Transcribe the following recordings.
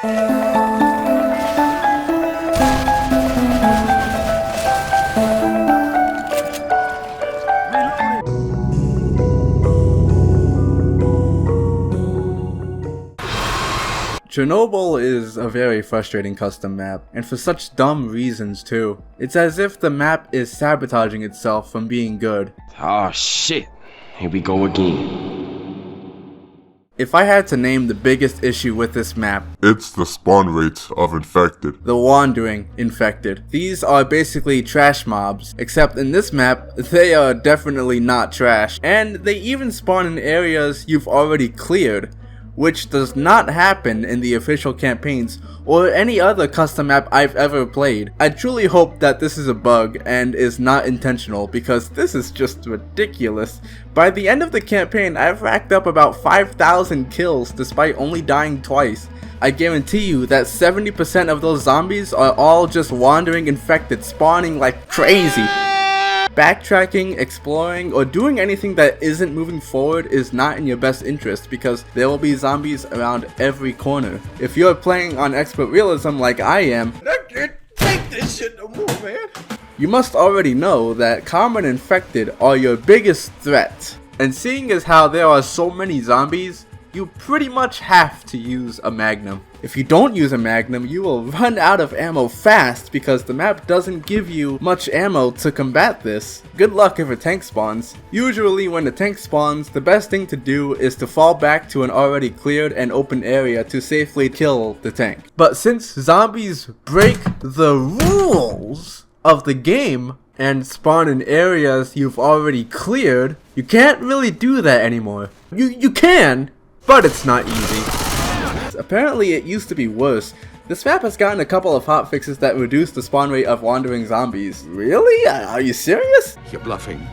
Chernobyl is a very frustrating custom map, and for such dumb reasons too. It's as if the map is sabotaging itself from being good. Oh shit, here we go again. If I had to name the biggest issue with this map, it's the spawn rate of infected. The wandering infected. These are basically trash mobs, except in this map, they are definitely not trash. And they even spawn in areas you've already cleared, which does not happen in the official campaigns or any other custom map I've ever played. I truly hope that this is a bug and is not intentional, because this is just ridiculous. By the end of the campaign, I've racked up about 5,000 kills despite only dying twice. I guarantee you that 70% of those zombies are all just wandering infected, spawning like crazy. Backtracking, exploring, or doing anything that isn't moving forward is not in your best interest, because there will be zombies around every corner. If you're playing on expert realism like I am, I can't take this shit no more, man. You must already know that common infected are your biggest threat. And seeing as how there are so many zombies, you pretty much have to use a magnum. If you don't use a magnum, you will run out of ammo fast, because the map doesn't give you much ammo to combat this. Good luck if a tank spawns. Usually when the tank spawns, the best thing to do is to fall back to an already cleared and open area to safely kill the tank. But since zombies break the rules of the game and spawn in areas you've already cleared, you can't really do that anymore. You can, but it's not easy. Apparently it used to be worse. This map has gotten a couple of hotfixes that reduce the spawn rate of wandering zombies. Really? Are you serious? You're bluffing.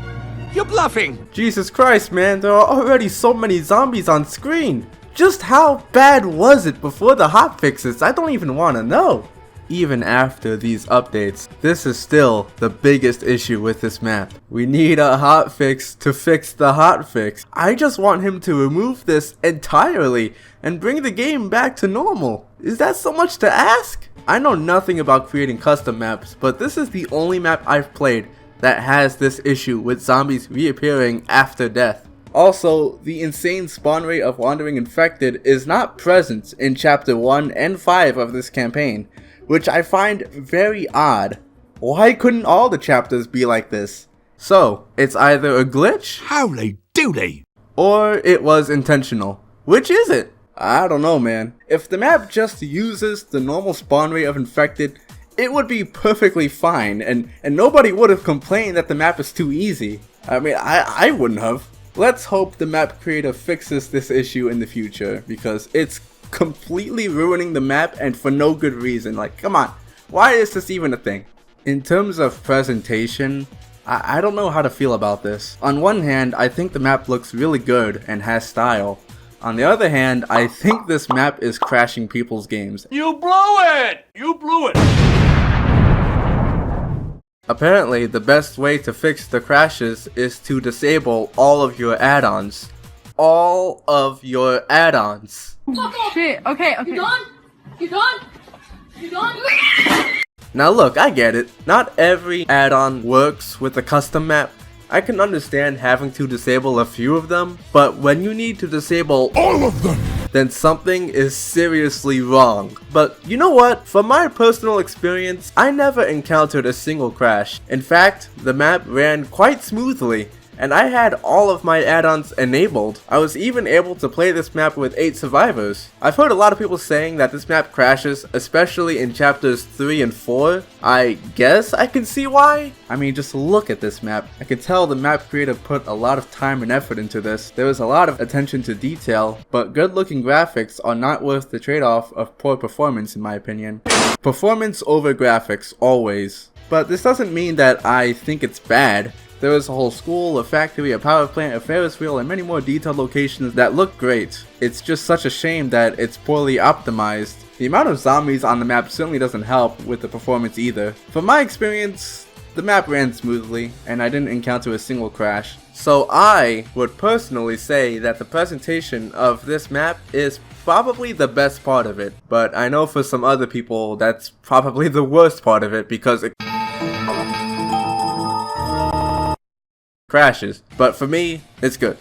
You're bluffing! Jesus Christ, man, there are already so many zombies on screen. Just how bad was it before the hotfixes? I don't even want to know. Even after these updates, this is still the biggest issue with this map. We need a hotfix to fix the hotfix. I just want him to remove this entirely and bring the game back to normal. Is that so much to ask? I know nothing about creating custom maps, but this is the only map I've played that has this issue with zombies reappearing after death. Also, the insane spawn rate of wandering infected is not present in chapter 1 and 5 of this campaign, which I find very odd. Why couldn't all the chapters be like this? So, it's either a glitch, Howly doody! or it was intentional. Which is it? I don't know, man. If the map just uses the normal spawn rate of infected, it would be perfectly fine, and nobody would have complained that the map is too easy. I mean, I wouldn't have. Let's hope the map creator fixes this issue in the future, because it's completely ruining the map and for no good reason. Like, come on, why is this even a thing? In terms of presentation, I don't know how to feel about this. On one hand, I think the map looks really good and has style. On the other hand, I think this map is crashing people's games. You blew it! You blew it! Apparently, the best way to fix the crashes is to disable all of your add-ons. All of your add-ons. Shit, okay. You done? You done? You done? Now look, I get it. Not every add-on works with a custom map. I can understand having to disable a few of them, but when you need to disable all of them, then something is seriously wrong. But you know what? From my personal experience, I never encountered a single crash. In fact, the map ran quite smoothly, and I had all of my add-ons enabled. I was even able to play this map with 8 survivors. I've heard a lot of people saying that this map crashes, especially in chapters 3 and 4. I guess I can see why. I mean, just look at this map. I can tell the map creator put a lot of time and effort into this. There was a lot of attention to detail, but good looking graphics are not worth the trade-off of poor performance, in my opinion. Performance over graphics, always. But this doesn't mean that I think it's bad. There is a whole school, a factory, a power plant, a Ferris wheel, and many more detailed locations that look great. It's just such a shame that it's poorly optimized. The amount of zombies on the map certainly doesn't help with the performance either. From my experience, the map ran smoothly, and I didn't encounter a single crash. So I would personally say that the presentation of this map is probably the best part of it, but I know for some other people that's probably the worst part of it because it crashes. But for me, it's good.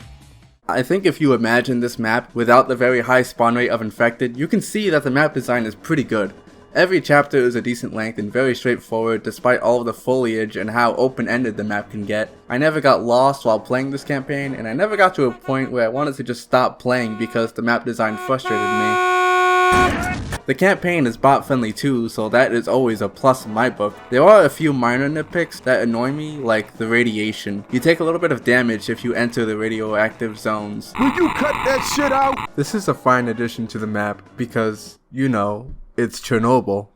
I think if you imagine this map without the very high spawn rate of infected, you can see that the map design is pretty good. Every chapter is a decent length and very straightforward despite all of the foliage and how open-ended the map can get. I never got lost while playing this campaign, and I never got to a point where I wanted to just stop playing because the map design frustrated me. The campaign is bot friendly too, so that is always a plus in my book. There are a few minor nitpicks that annoy me, like the radiation. You take a little bit of damage if you enter the radioactive zones. Will you cut that shit out? This is a fine addition to the map because, you know, it's Chernobyl.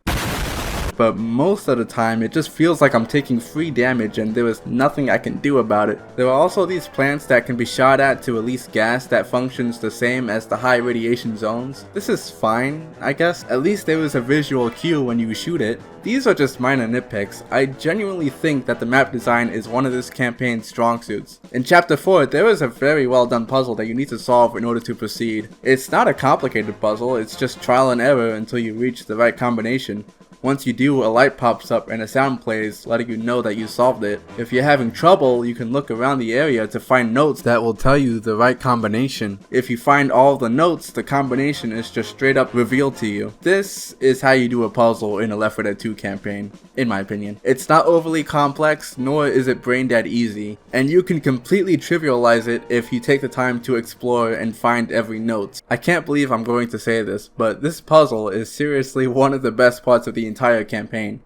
But most of the time it just feels like I'm taking free damage and there is nothing I can do about it. There are also these plants that can be shot at to release gas that functions the same as the high radiation zones. This is fine, I guess. At least there is a visual cue when you shoot it. These are just minor nitpicks. I genuinely think that the map design is one of this campaign's strong suits. In chapter 4, there is a very well done puzzle that you need to solve in order to proceed. It's not a complicated puzzle, it's just trial and error until you reach the right combination. Once you do, a light pops up and a sound plays, letting you know that you solved it. If you're having trouble, you can look around the area to find notes that will tell you the right combination. If you find all the notes, the combination is just straight up revealed to you. This is how you do a puzzle in a Left 4 Dead 2 campaign, in my opinion. It's not overly complex, nor is it brain dead easy, and you can completely trivialize it if you take the time to explore and find every note. I can't believe I'm going to say this, but this puzzle is seriously one of the best parts of the entire campaign.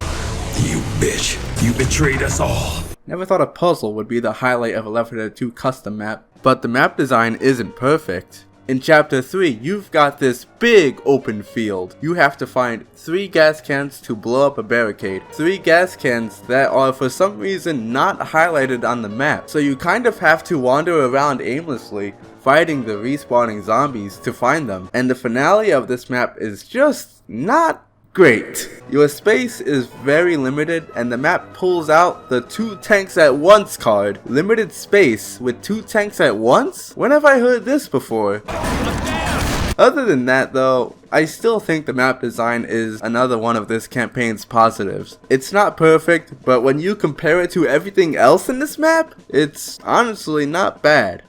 You bitch, you betrayed us all. Never thought a puzzle would be the highlight of a Left 4 Dead 2 custom map, but the map design isn't perfect. In chapter 3, you've got this big open field. You have to find 3 gas cans to blow up a barricade. 3 gas cans that are for some reason not highlighted on the map. So you kind of have to wander around aimlessly, fighting the respawning zombies to find them. And the finale of this map is just not great. Your space is very limited and the map pulls out the 2 tanks at once card. Limited space with 2 tanks at once? When have I heard this before? Other than that though, I still think the map design is another one of this campaign's positives. It's not perfect, but when you compare it to everything else in this map, it's honestly not bad.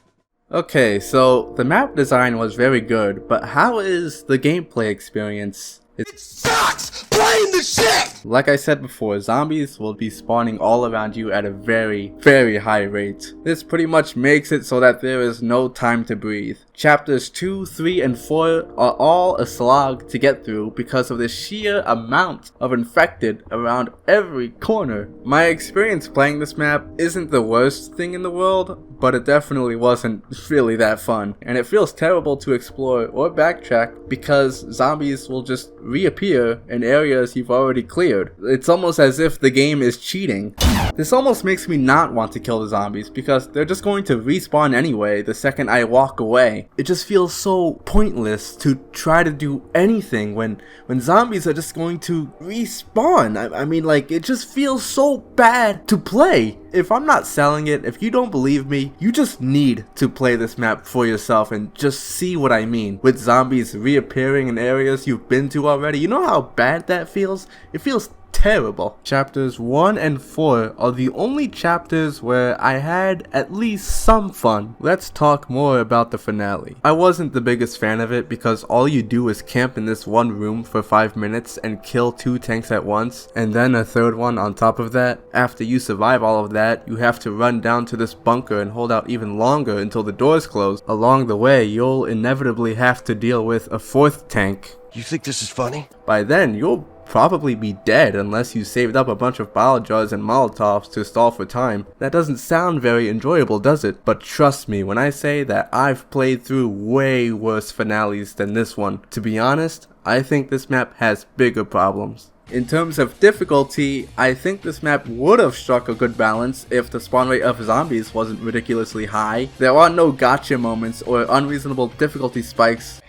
Okay, so the map design was very good, but how is the gameplay experience? It sucks playing the shit! Like I said before, zombies will be spawning all around you at a very, very high rate. This pretty much makes it so that there is no time to breathe. Chapters 2, 3, and 4 are all a slog to get through because of the sheer amount of infected around every corner. My experience playing this map isn't the worst thing in the world, but it definitely wasn't really that fun. And it feels terrible to explore or backtrack because zombies will just reappear in areas you've already cleared. It's almost as if the game is cheating. This almost makes me not want to kill the zombies because they're just going to respawn anyway the second I walk away. It just feels so pointless to try to do anything when zombies are just going to respawn. I mean, like, it just feels so bad to play. If I'm not selling it, if you don't believe me, you just need to play this map for yourself and just see what I mean. With zombies reappearing in areas you've been to already, you know how bad that feels? It feels terrible. Chapters 1 and 4 are the only chapters where I had at least some fun. Let's talk more about the finale. I wasn't the biggest fan of it because all you do is camp in this one room for 5 minutes and kill 2 tanks at once, and then a third one on top of that. After you survive all of that, you have to run down to this bunker and hold out even longer until the doors close. Along the way, you'll inevitably have to deal with a 4th tank. You think this is funny? By then, you'll probably be dead unless you saved up a bunch of bottle jars and molotovs to stall for time. That doesn't sound very enjoyable, does it? But trust me when I say that I've played through way worse finales than this one. To be honest, I think this map has bigger problems. In terms of difficulty, I think this map would have struck a good balance if the spawn rate of zombies wasn't ridiculously high. There are no gotcha moments or unreasonable difficulty spikes.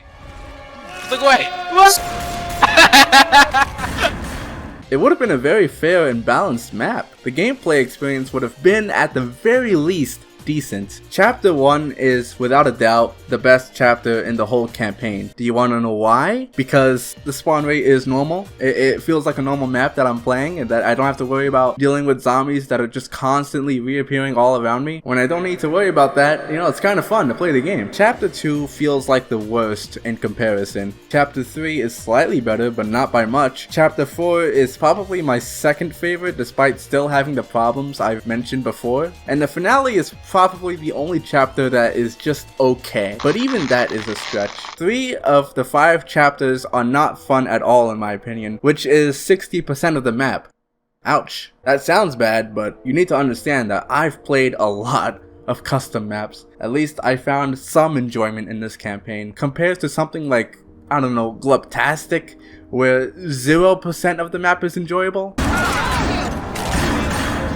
Look away! it would have been a very fair and balanced map. The gameplay experience would have been, at the very least, decent. Chapter 1 is, without a doubt, the best chapter in the whole campaign. Do you want to know why? Because the spawn rate is normal. It feels like a normal map that I'm playing, and that I don't have to worry about dealing with zombies that are just constantly reappearing all around me. When I don't need to worry about that, you know, it's kind of fun to play the game. Chapter 2 feels like the worst in comparison. Chapter 3 is slightly better, but not by much. Chapter 4 is probably my second favorite, despite still having the problems I've mentioned before. And the finale is probably the only chapter that is just okay, but even that is a stretch. 3 of the 5 chapters are not fun at all in my opinion, which is 60% of the map. Ouch. That sounds bad, but you need to understand that I've played a lot of custom maps. At least I found some enjoyment in this campaign, compared to something like, I don't know, Gluptastic, where 0% of the map is enjoyable.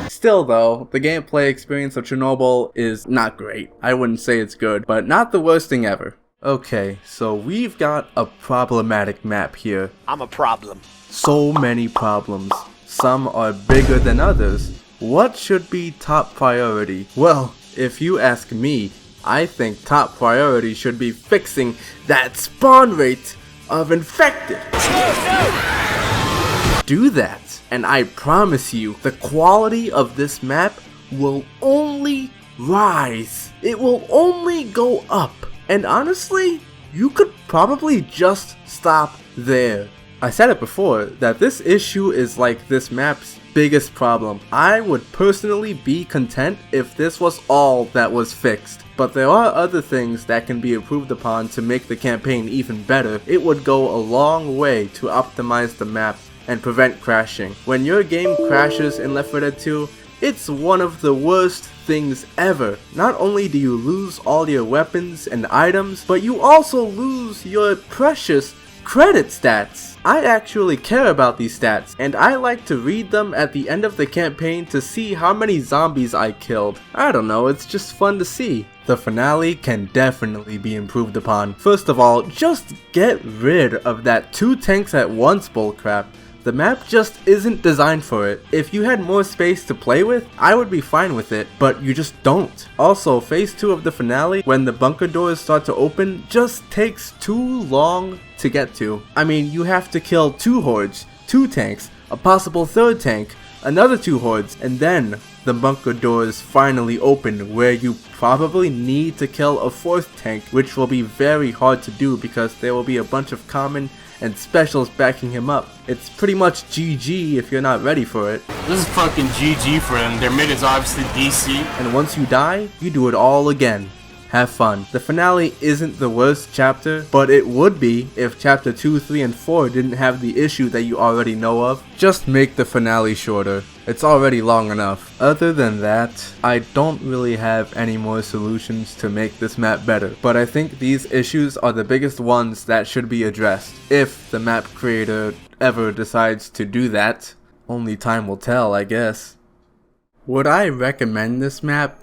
Still though, the gameplay experience of Chernobyl is not great. I wouldn't say it's good, but not the worst thing ever. Okay, so we've got a problematic map here. I'm a problem. So many problems. Some are bigger than others. What should be top priority? Well, if you ask me, I think top priority should be fixing that spawn rate of infected. Do that, and I promise you, the quality of this map will only rise. It will only go up. And honestly, you could probably just stop there. I said it before, that this issue is like this map's biggest problem. I would personally be content if this was all that was fixed. But there are other things that can be improved upon to make the campaign even better. It would go a long way to optimize the map and prevent crashing. When your game crashes in Left 4 Dead 2, it's one of the worst things ever. Not only do you lose all your weapons and items, but you also lose your precious credit stats. I actually care about these stats, and I like to read them at the end of the campaign to see how many zombies I killed. I don't know, it's just fun to see. The finale can definitely be improved upon. First of all, just get rid of that 2 tanks at once bullcrap. The map just isn't designed for it. If you had more space to play with, I would be fine with it, but you just don't. Also, phase 2 of the finale, when the bunker doors start to open, just takes too long to get to. I mean, you have to kill 2 hordes, 2 tanks, a possible 3rd tank, another 2 hordes, and then the bunker doors finally open, where you probably need to kill a 4th tank, which will be very hard to do because there will be a bunch of common and specials backing him up. It's pretty much GG if you're not ready for it. This is fucking GG for him. Their mid is obviously DC. And once you die, you do it all again. Have fun. The finale isn't the worst chapter, but it would be if chapter 2, 3, and 4 didn't have the issue that you already know of. Just make the finale shorter. It's already long enough. Other than that, I don't really have any more solutions to make this map better, but I think these issues are the biggest ones that should be addressed. If the map creator ever decides to do that, only time will tell, I guess. Would I recommend this map?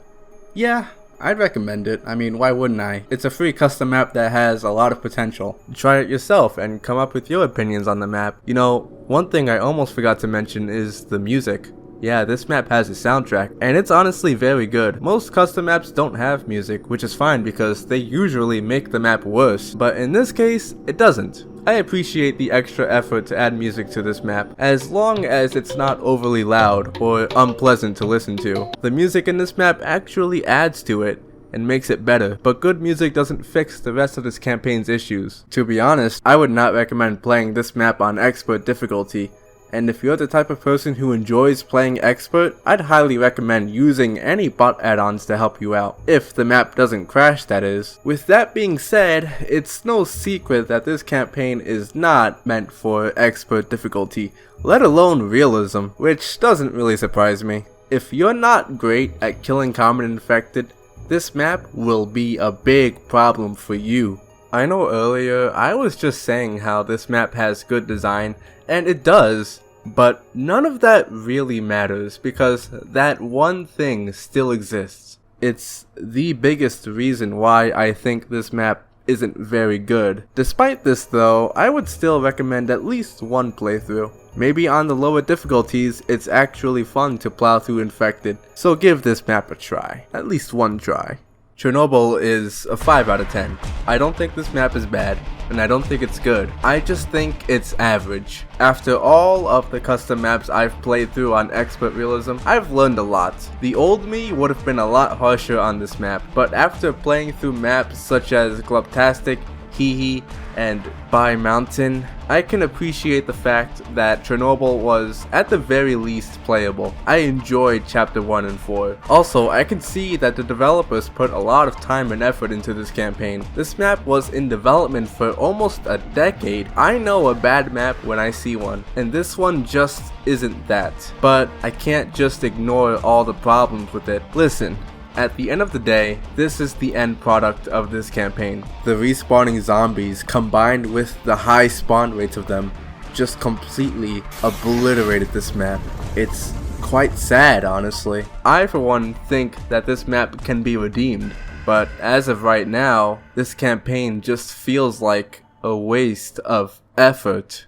Yeah, I'd recommend it. I mean, why wouldn't I? It's a free custom map that has a lot of potential. Try it yourself and come up with your opinions on the map. You know, one thing I almost forgot to mention is the music. Yeah, this map has a soundtrack, and it's honestly very good. Most custom maps don't have music, which is fine because they usually make the map worse, but in this case, it doesn't. I appreciate the extra effort to add music to this map, as long as it's not overly loud or unpleasant to listen to. The music in this map actually adds to it and makes it better, but good music doesn't fix the rest of this campaign's issues. To be honest, I would not recommend playing this map on expert difficulty, and if you're the type of person who enjoys playing expert, I'd highly recommend using any bot add-ons to help you out. If the map doesn't crash, that is. With that being said, it's no secret that this campaign is not meant for expert difficulty, let alone realism, which doesn't really surprise me. If you're not great at killing common infected, this map will be a big problem for you. I know earlier I was just saying how this map has good design, and it does, but none of that really matters because that one thing still exists. It's the biggest reason why I think this map isn't very good. Despite this though, I would still recommend at least one playthrough. Maybe on the lower difficulties, it's actually fun to plow through Infected, so give this map a try. At least one try. Chernobyl is a 5 out of 10. I don't think this map is bad, and I don't think it's good. I just think it's average. After all of the custom maps I've played through on Expert Realism, I've learned a lot. The old me would have been a lot harsher on this map, but after playing through maps such as Glubtastic, Hee and By Mountain, I can appreciate the fact that Chernobyl was at the very least playable. I enjoyed Chapter 1 and 4. Also, I can see that the developers put a lot of time and effort into this campaign. This map was in development for almost a decade. I know a bad map when I see one, and this one just isn't that. But I can't just ignore all the problems with it. Listen. At the end of the day, this is the end product of this campaign. The respawning zombies combined with the high spawn rates of them just completely obliterated this map. It's quite sad, honestly. I for one think that this map can be redeemed, but as of right now, this campaign just feels like a waste of effort.